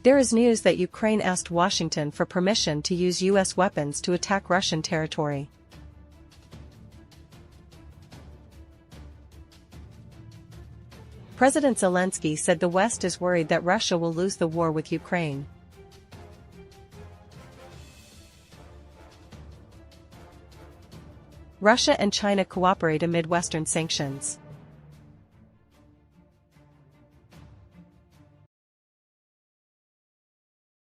There is news that Ukraine asked Washington for permission to use U.S. weapons to attack Russian territory. President Zelensky said the West is worried that Russia will lose the war with Ukraine. Russia and China cooperate amid Western sanctions.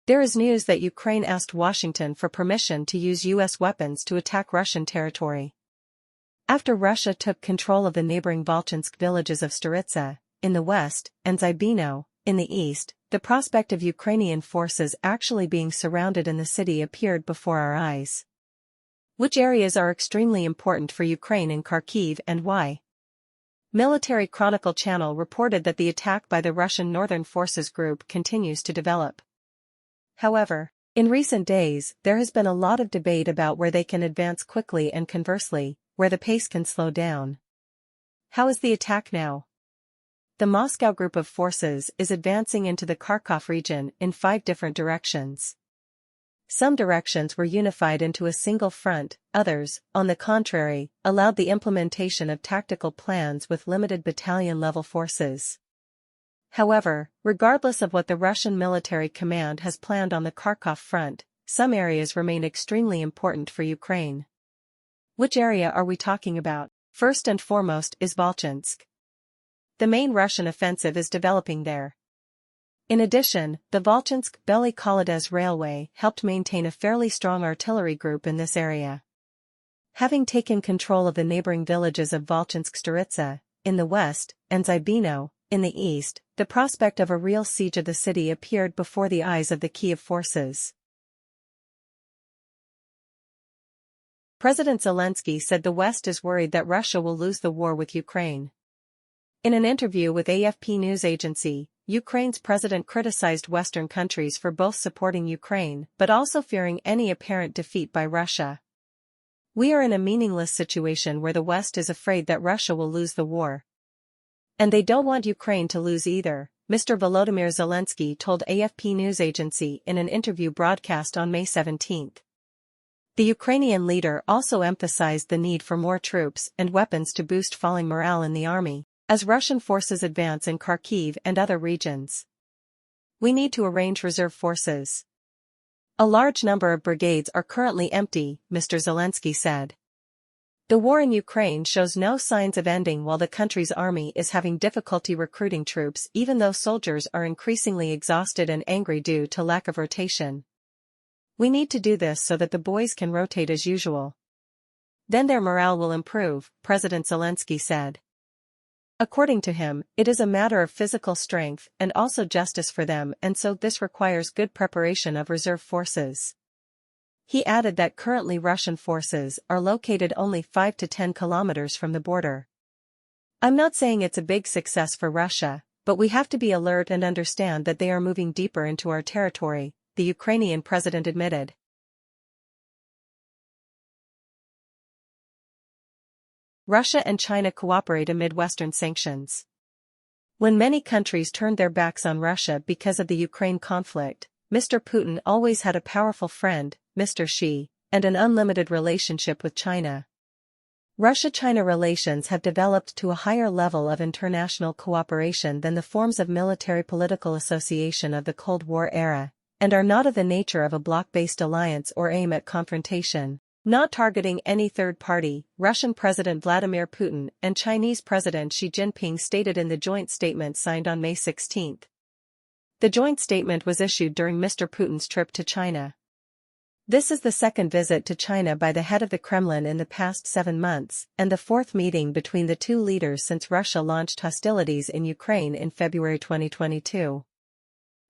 There is news that Ukraine asked Washington for permission to use U.S. weapons to attack Russian territory. After Russia took control of the neighboring Volchansk villages of Staritsa, in the west, and Zybino, in the east, the prospect of Ukrainian forces actually being surrounded in the city appeared before our eyes. Which areas are extremely important for Ukraine in Kharkiv and why? Military Chronicle Channel reported that the attack by the Russian Northern Forces Group continues to develop. However, in recent days, there has been a lot of debate about where they can advance quickly and conversely, where the pace can slow down. How is the attack now? The Moscow group of forces is advancing into the Kharkov region in 5 different directions. Some directions were unified into a single front, others, on the contrary, allowed the implementation of tactical plans with limited battalion-level forces. However, regardless of what the Russian military command has planned on the Kharkov front, some areas remain extremely important for Ukraine. Which area are we talking about? First and foremost is Volchansk. The main Russian offensive is developing there. In addition, the Volchansk-Bely-Kolodez railway helped maintain a fairly strong artillery group in this area. Having taken control of the neighboring villages of Volchansk-Staritsa, in the west, and Zybino, in the east, the prospect of a real siege of the city appeared before the eyes of the Kiev forces. President Zelensky said the West is worried that Russia will lose the war with Ukraine. In an interview with AFP news agency, Ukraine's president criticized Western countries for both supporting Ukraine but also fearing any apparent defeat by Russia. "We are in a meaningless situation where the West is afraid that Russia will lose the war. And they don't want Ukraine to lose either," Mr. Volodymyr Zelensky told AFP news agency in an interview broadcast on May 17. The Ukrainian leader also emphasized the need for more troops and weapons to boost falling morale in the army, as Russian forces advance in Kharkiv and other regions. "We need to arrange reserve forces. A large number of brigades are currently empty," Mr. Zelensky said. The war in Ukraine shows no signs of ending while the country's army is having difficulty recruiting troops even though soldiers are increasingly exhausted and angry due to lack of rotation. "We need to do this so that the boys can rotate as usual. Then their morale will improve," President Zelensky said. According to him, it is a matter of physical strength and also justice for them, and so this requires good preparation of reserve forces. He added that currently Russian forces are located only 5 to 10 kilometers from the border. "I'm not saying it's a big success for Russia, but we have to be alert and understand that they are moving deeper into our territory," the Ukrainian president admitted. Russia and China cooperate amid Western sanctions. When many countries turned their backs on Russia because of the Ukraine conflict, Mr. Putin always had a powerful friend, Mr. Xi, and an unlimited relationship with China. Russia-China relations have developed to a higher level of international cooperation than the forms of military-political association of the Cold War era, and are not of the nature of a bloc-based alliance or aim at confrontation. Not targeting any third party, Russian President Vladimir Putin and Chinese President Xi Jinping stated in the joint statement signed on May 16. The joint statement was issued during Mr. Putin's trip to China. This is the second visit to China by the head of the Kremlin in the past 7 months, and the 4th meeting between the two leaders since Russia launched hostilities in Ukraine in February 2022.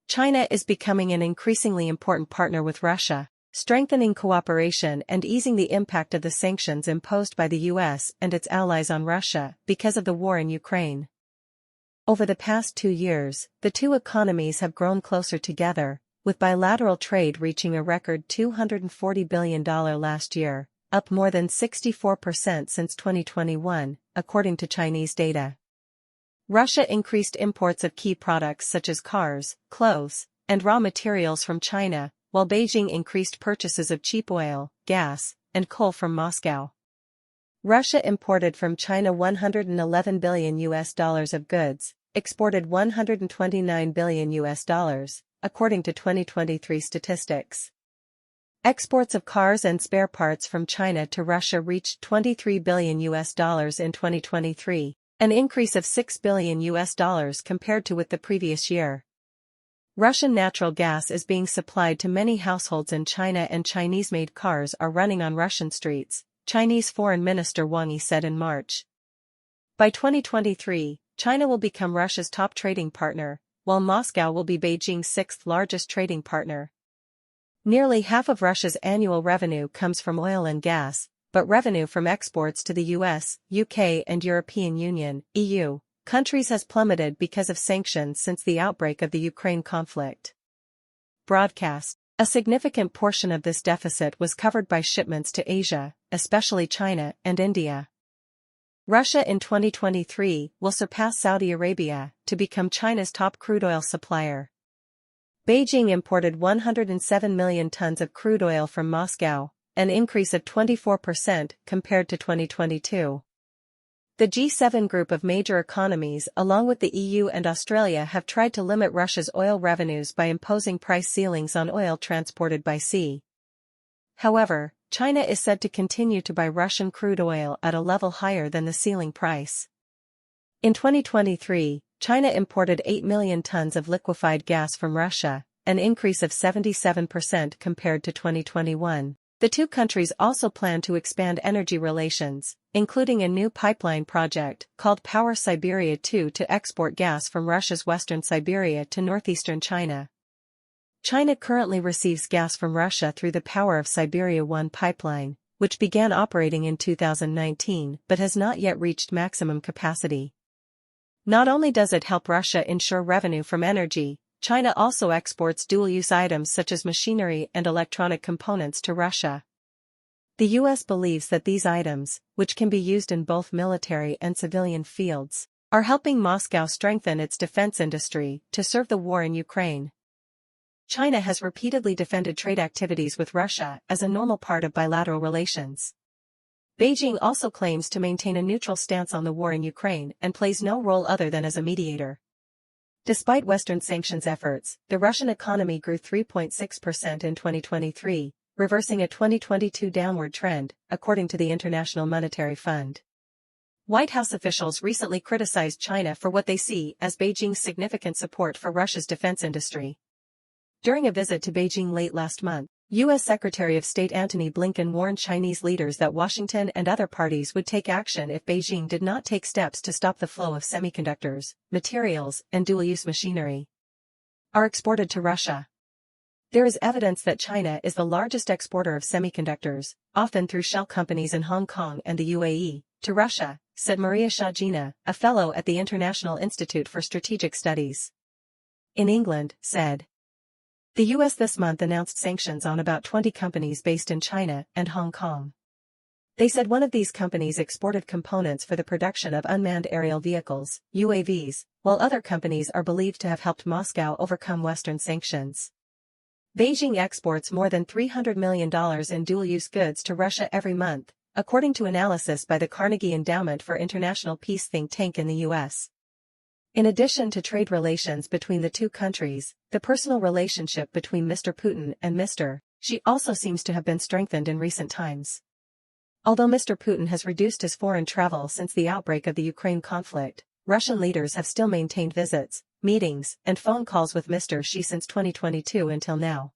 China is becoming an increasingly important partner with Russia, strengthening cooperation and easing the impact of the sanctions imposed by the US and its allies on Russia because of the war in Ukraine. Over the past 2 years, the two economies have grown closer together, with bilateral trade reaching a record $240 billion last year, up more than 64% since 2021, according to Chinese data. Russia increased imports of key products such as cars, clothes, and raw materials from China, while Beijing increased purchases of cheap oil, gas, and coal from Moscow. Russia imported from China $111 billion of goods, exported $129 billion, according to 2023 statistics. Exports of cars and spare parts from China to Russia reached $23 billion in 2023, an increase of $6 billion compared to with the previous year. Russian natural gas is being supplied to many households in China, and Chinese-made cars are running on Russian streets, Chinese Foreign Minister Wang Yi said in March. By 2023, China will become Russia's top trading partner, while Moscow will be Beijing's sixth largest trading partner. Nearly half of Russia's annual revenue comes from oil and gas, but revenue from exports to the US, UK and European Union, EU, countries has plummeted because of sanctions since the outbreak of the Ukraine conflict. Broadcast. A significant portion of this deficit was covered by shipments to Asia, especially China and India. Russia in 2023 will surpass Saudi Arabia to become China's top crude oil supplier. Beijing imported 107 million tons of crude oil from Moscow, an increase of 24% compared to 2022. The G7 group of major economies along with the EU and Australia have tried to limit Russia's oil revenues by imposing price ceilings on oil transported by sea. However, China is said to continue to buy Russian crude oil at a level higher than the ceiling price. In 2023, China imported 8 million tons of liquefied gas from Russia, an increase of 77% compared to 2021. The two countries also plan to expand energy relations, including a new pipeline project called Power Siberia 2 to export gas from Russia's western Siberia to northeastern China. China currently receives gas from Russia through the Power of Siberia 1 pipeline, which began operating in 2019 but has not yet reached maximum capacity. Not only does it help Russia ensure revenue from energy, China also exports dual-use items such as machinery and electronic components to Russia. The U.S. believes that these items, which can be used in both military and civilian fields, are helping Moscow strengthen its defense industry to serve the war in Ukraine. China has repeatedly defended trade activities with Russia as a normal part of bilateral relations. Beijing also claims to maintain a neutral stance on the war in Ukraine and plays no role other than as a mediator. Despite Western sanctions efforts, the Russian economy grew 3.6% in 2023, reversing a 2022 downward trend, according to the International Monetary Fund. White House officials recently criticized China for what they see as Beijing's significant support for Russia's defense industry. During a visit to Beijing late last month, U.S. Secretary of State Antony Blinken warned Chinese leaders that Washington and other parties would take action if Beijing did not take steps to stop the flow of semiconductors, materials, and dual-use machinery are exported to Russia. There is evidence that China is the largest exporter of semiconductors, often through shell companies in Hong Kong and the UAE, to Russia, said Maria Shagina, a fellow at the International Institute for Strategic Studies in England, said. The U.S. this month announced sanctions on about 20 companies based in China and Hong Kong. They said one of these companies exported components for the production of unmanned aerial vehicles, UAVs, while other companies are believed to have helped Moscow overcome Western sanctions. Beijing exports more than $300 million in dual-use goods to Russia every month, according to analysis by the Carnegie Endowment for International Peace think tank in the U.S. In addition to trade relations between the two countries, the personal relationship between Mr. Putin and Mr. Xi also seems to have been strengthened in recent times. Although Mr. Putin has reduced his foreign travel since the outbreak of the Ukraine conflict, Russian leaders have still maintained visits, meetings, and phone calls with Mr. Xi since 2022 until now.